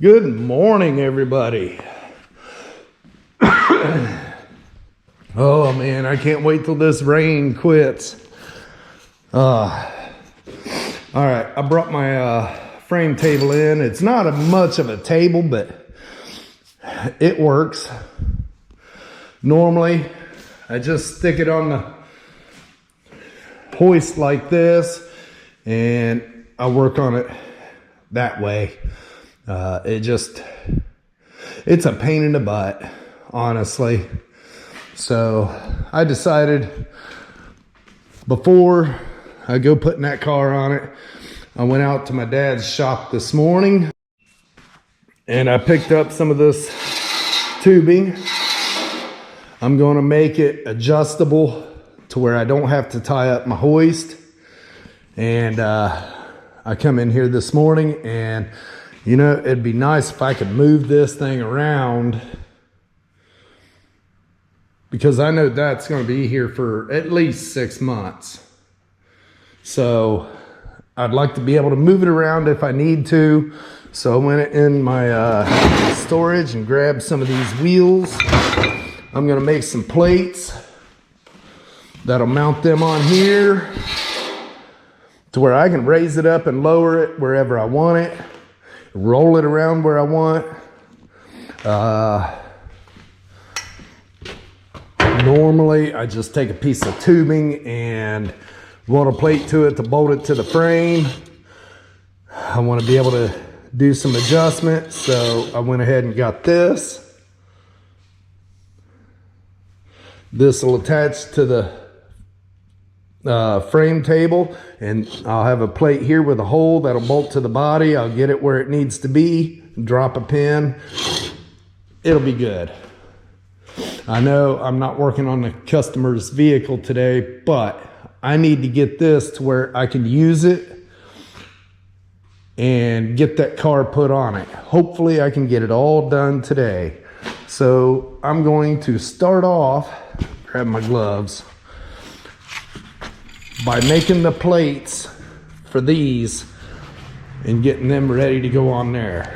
Good morning, everybody. Oh man, I can't wait till this rain quits. All right, I brought my frame table in. It's not much of a table, but it works. Normally, I just stick it on the hoist like this, and I work on it that way. It's a pain in the butt, honestly. So I decided before I go putting that car on it, I went out to my dad's shop this morning and I picked up some of this tubing. I'm going to make it adjustable to where I don't have to tie up my hoist. And I come in here this morning and you know, it'd be nice if I could move this thing around, because I know that's going to be here for at least 6 months. So I'd like to be able to move it around if I need to. So I went in my storage and grabbed some of these wheels. I'm going to make some plates that'll mount them on here to where I can raise it up and lower it wherever I want it. Roll it around where I want. Normally, I just take a piece of tubing and weld a plate to it to bolt it to the frame. I want to be able to do some adjustment, so I went ahead and got this. This will attach to the frame table, and I'll have a plate here with a hole that'll bolt to the body. I'll get it where it needs to be, drop a pin. It'll be good. I know I'm not working on the customer's vehicle today, but I need to get this to where I can use it and get that car put on it. Hopefully I can get it all done today. So I'm going to start off, grab my gloves, by making the plates for these and getting them ready to go on there.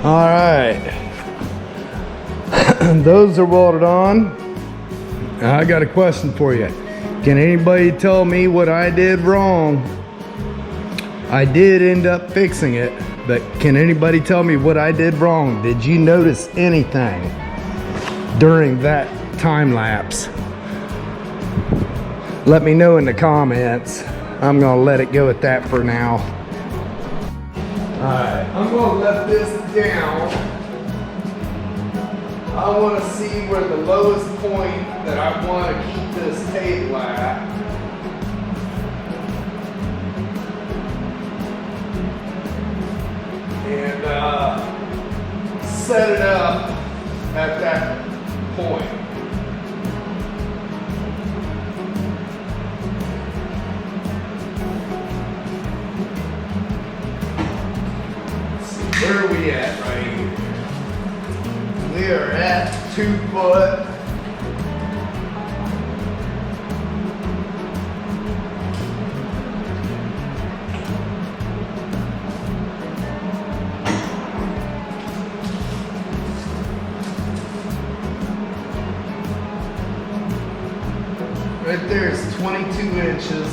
All right. Those are welded on. I got a question for you. Can anybody tell me what I did wrong? I did end up fixing it, but can anybody tell me what I did wrong? Did you notice anything during that time lapse? Let me know in the comments. I'm gonna let it go at that for now. All right, I'm gonna let this down. I want to see where the lowest point that I want to keep this table at. And set it up at that point. Let's see, where are we at right here? We are at 2 foot. Right there is 22 inches.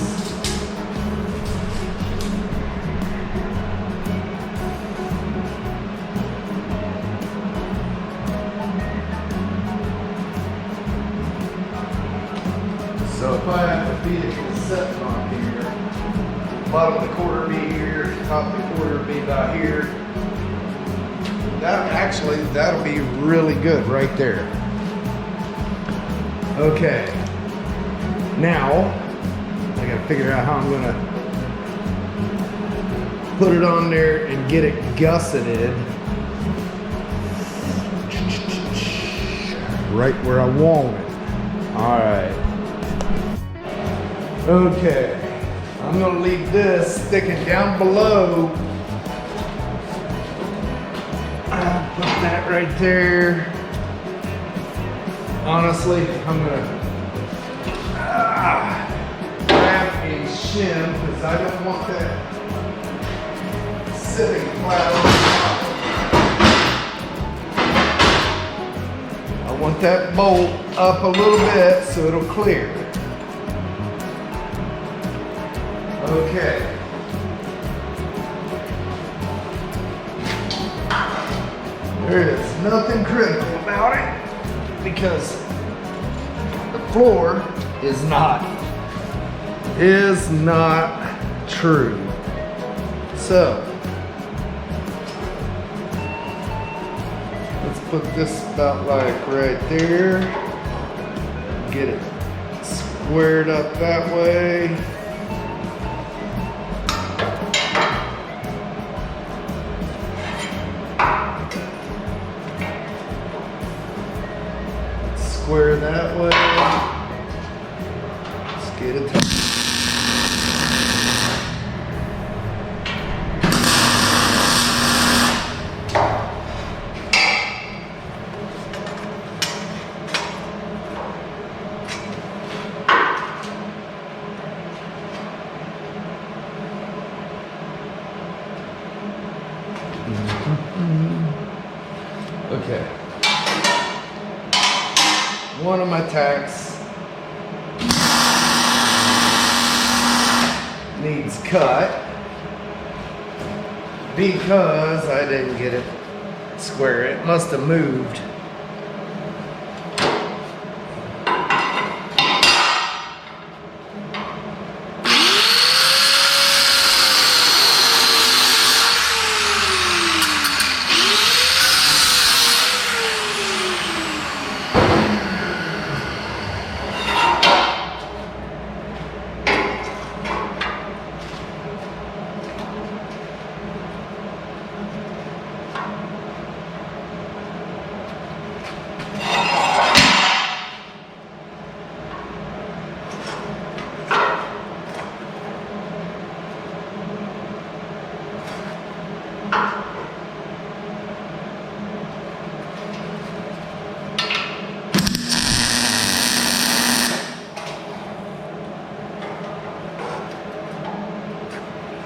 So if I have to feed it to the set on here, bottom of the quarter be here, top of the quarter be about here. That'll be really good right there. Okay. Now, I gotta figure out how I'm gonna put it on there and get it gusseted right where I want it. All right. Okay, I'm gonna leave this sticking down below. Put that right there. Honestly, I'm gonna grab a shim because I don't want that sitting flat on top. I want that bolt up a little bit so it'll clear. Okay. There is nothing critical about it because the floor is not true. So let's put this about like right there. Get it squared up that way. Square that way. Let's get it. Okay. One of my tacks needs cut because I didn't get it square. It must have moved.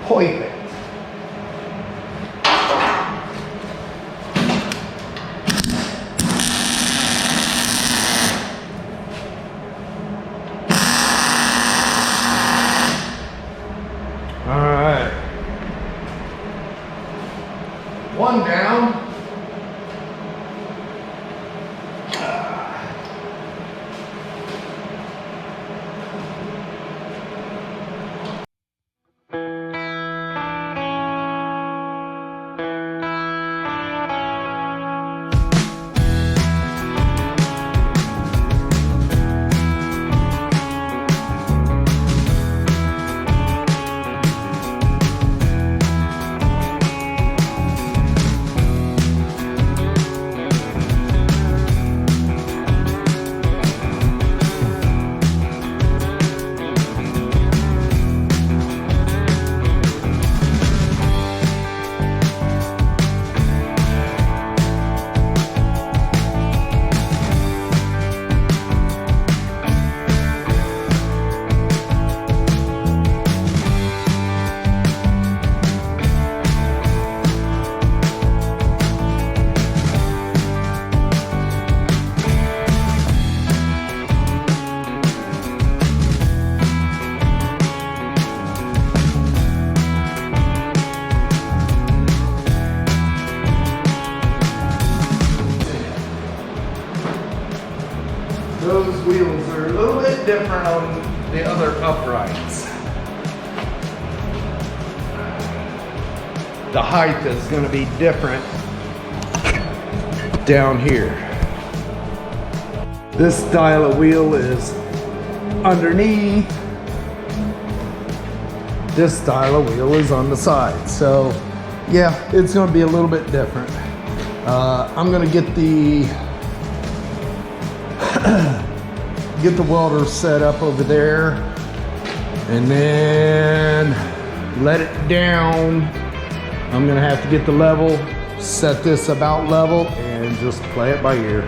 Perfect. one down. Those wheels are a little bit different on the other uprights. The height is going to be different down here. This style of wheel is underneath. This style of wheel is on the side. So yeah, it's going to be a little bit different. I'm going to get the welder set up over there and then let it down. I'm gonna have to get the level, set this about level, and just play it by ear.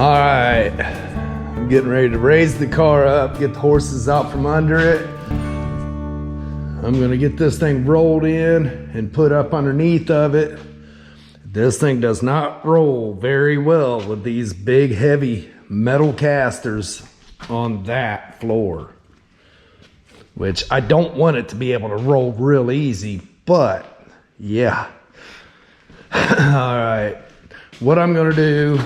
All right, I'm getting ready to raise the car up, get the horses out from under it. I'm gonna get this thing rolled in and put up underneath of it. This thing does not roll very well with these big, heavy metal casters on that floor, which I don't want it to be able to roll real easy, but yeah. All right, what I'm gonna do,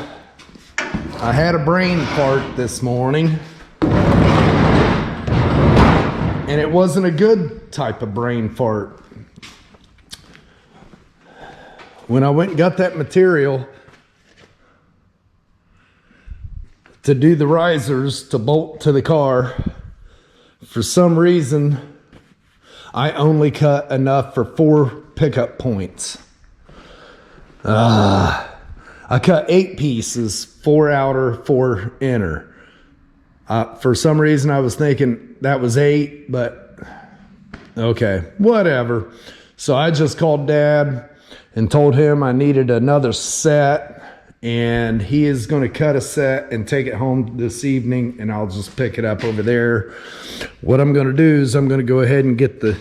I had a brain fart this morning, and it wasn't a good type of brain fart. When I went and got that material to do the risers to bolt to the car, for some reason, I only cut enough for 4 pickup points. I cut 8 pieces, 4 outer, 4 inner. For some reason, I was thinking that was 8, but okay, whatever. So I just called Dad and told him I needed another set, and he is going to cut a set and take it home this evening, and I'll just pick it up over there. What I'm going to do is I'm going to go ahead and get the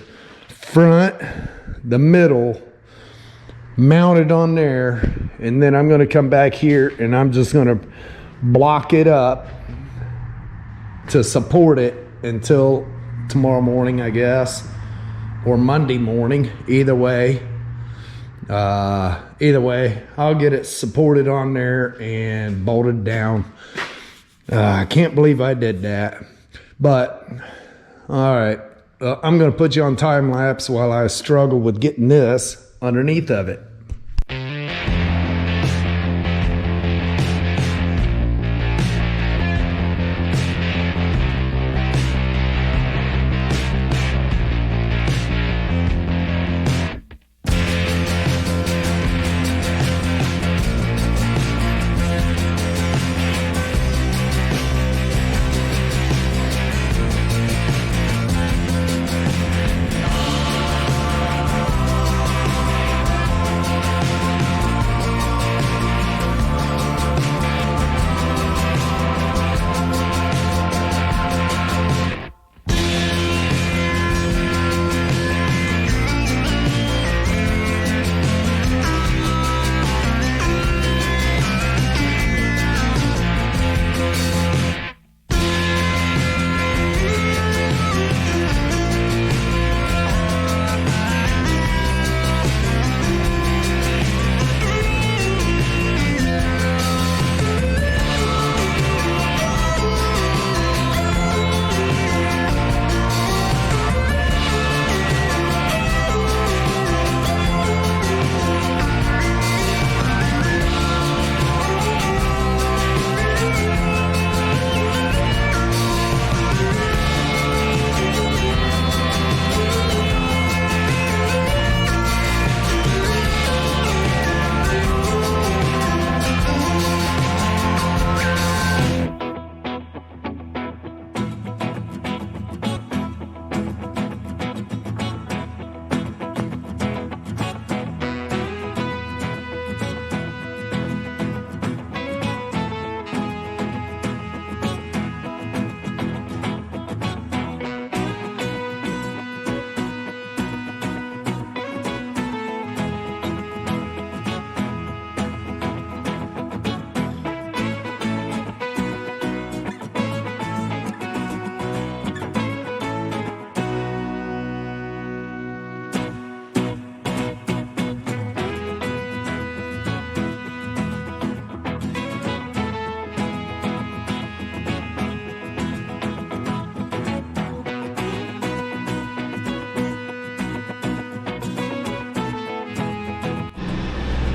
front, the middle, mounted on there, and then I'm going to come back here and I'm just going to block it up to support it until tomorrow morning, I guess, or Monday morning. Either way, I'll get it supported on there and bolted down. I can't believe I did that, but all right, I'm going to put you on time lapse while I struggle with getting this underneath of it.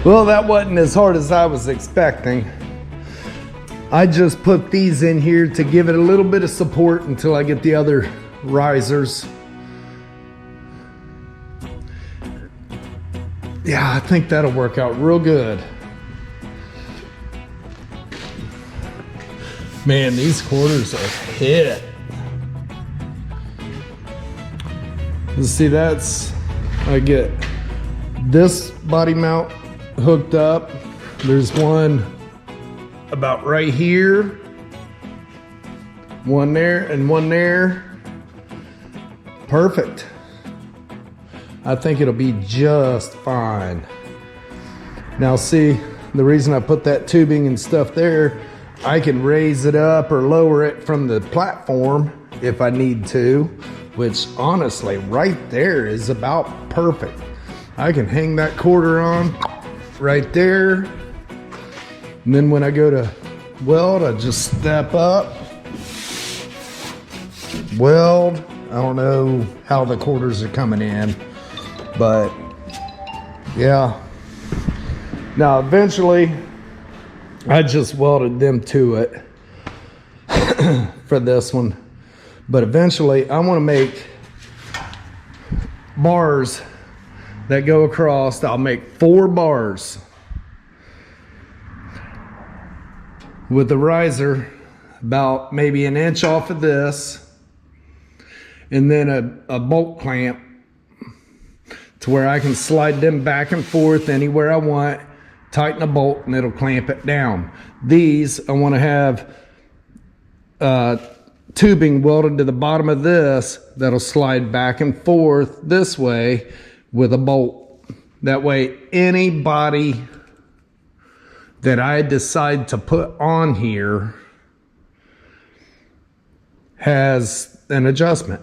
Well, that wasn't as hard as I was expecting. I just put these in here to give it a little bit of support until I get the other risers. Yeah, I think that'll work out real good. Man, these quarters are hit. Let's see, I get this body mount hooked up. There's one about right here. One there and one there. Perfect. I think it'll be just fine. Now see, the reason I put that tubing and stuff there, I can raise it up or lower it from the platform if I need to, which honestly right there is about perfect. I can hang that quarter on right there. And then when I go to weld, I just step up, weld. I don't know how the quarters are coming in, but yeah. Now eventually I just welded them to it for this one, but eventually I want to make bars that go across. I'll make 4 bars with the riser about maybe an inch off of this, and then a bolt clamp to where I can slide them back and forth anywhere I want, tighten a bolt, and it'll clamp it down. These, I want to have tubing welded to the bottom of this that'll slide back and forth this way with a bolt. That way, any body that I decide to put on here has an adjustment.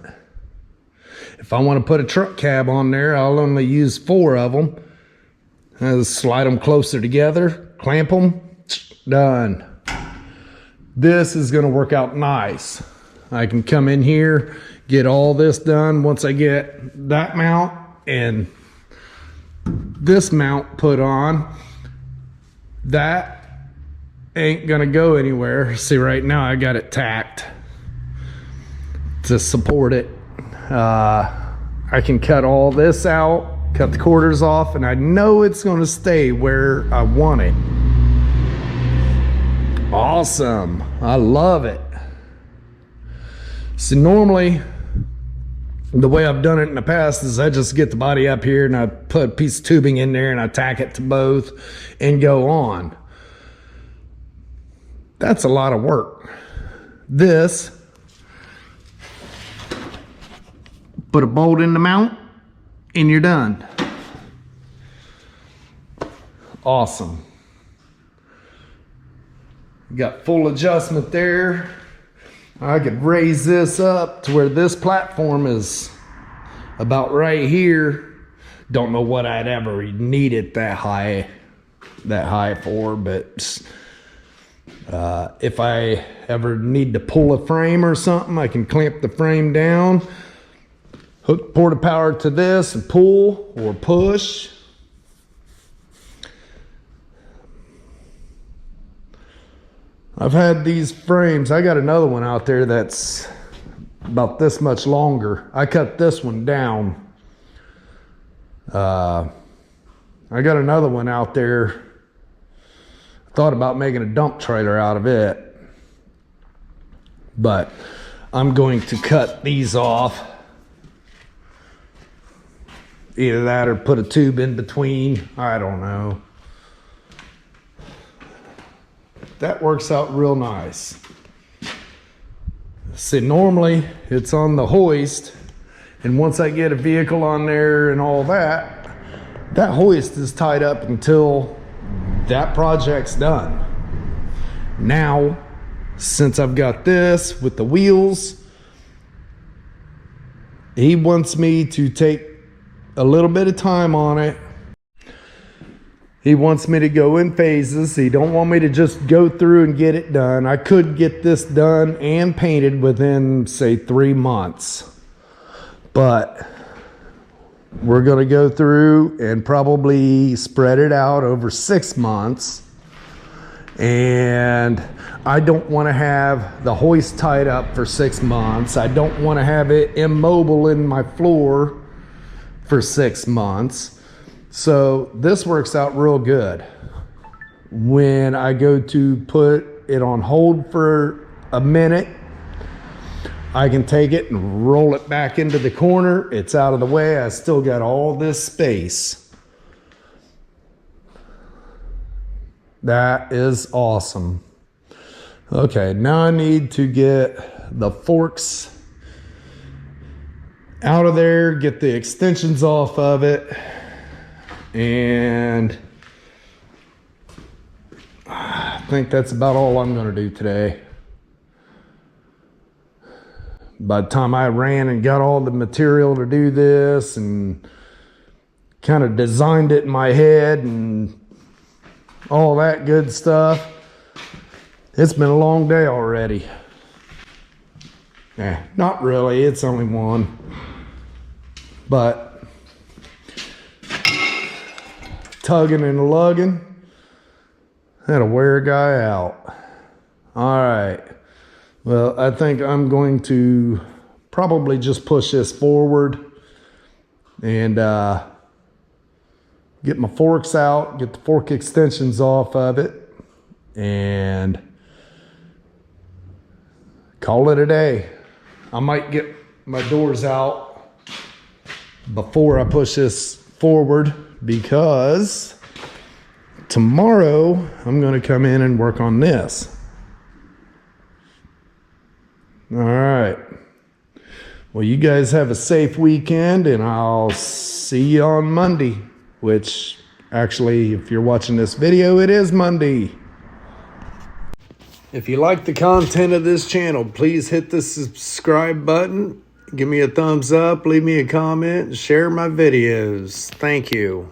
If I want to put a truck cab on there, I'll only use 4 of them. I'll slide them closer together, clamp them, done. This is going to work out nice. I can come in here, get all this done. Once I get that mount and this mount put on, that ain't gonna go anywhere. See, right now I got it tacked to support it. I can cut all this out, cut the quarters off, and I know it's gonna stay where I want it. Awesome, I love it. So normally, the way I've done it in the past is I just get the body up here and I put a piece of tubing in there and I tack it to both and go on. That's a lot of work. This, put a bolt in the mount and you're done. Awesome. Got full adjustment there. I could raise this up to where this platform is about right here. Don't know what I'd ever need it that high for, but if I ever need to pull a frame or something, I can clamp the frame down, hook porta power to this and pull or push. I've had these frames. I got another one out there that's about this much longer. I cut this one down. I got another one out there. Thought about making a dump trailer out of it, but I'm going to cut these off. Either that or put a tube in between. I don't know. That works out real nice. See, normally it's on the hoist, and once I get a vehicle on there and all that, that hoist is tied up until that project's done. Now, since I've got this with the wheels, he wants me to take a little bit of time on it. He wants me to go in phases. He don't want me to just go through and get it done. I could get this done and painted within, say, 3 months. But we're going to go through and probably spread it out over 6 months. And I don't want to have the hoist tied up for 6 months. I don't want to have it immobile in my floor for 6 months. So this works out real good. When I go to put it on hold for a minute, I can take it and roll it back into the corner. It's out of the way. I still got all this space. That is awesome. Okay, now I need to get the forks out of there, get the extensions off of it, and I think that's about all I'm going to do today. By the time I ran and got all the material to do this and kind of designed it in my head and all that good stuff, it's been a long day already. Not really, it's only one. But tugging and lugging, that'll wear a guy out. All right. Well, I think I'm going to probably just push this forward and get my forks out, get the fork extensions off of it, and call it a day. I might get my doors out before I push this forward, because tomorrow I'm going to come in and work on this. All right. Well, you guys have a safe weekend, and I'll see you on Monday, which actually, if you're watching this video, it is Monday. If you like the content of this channel, please hit the subscribe button. Give me a thumbs up, leave me a comment, share my videos. Thank you.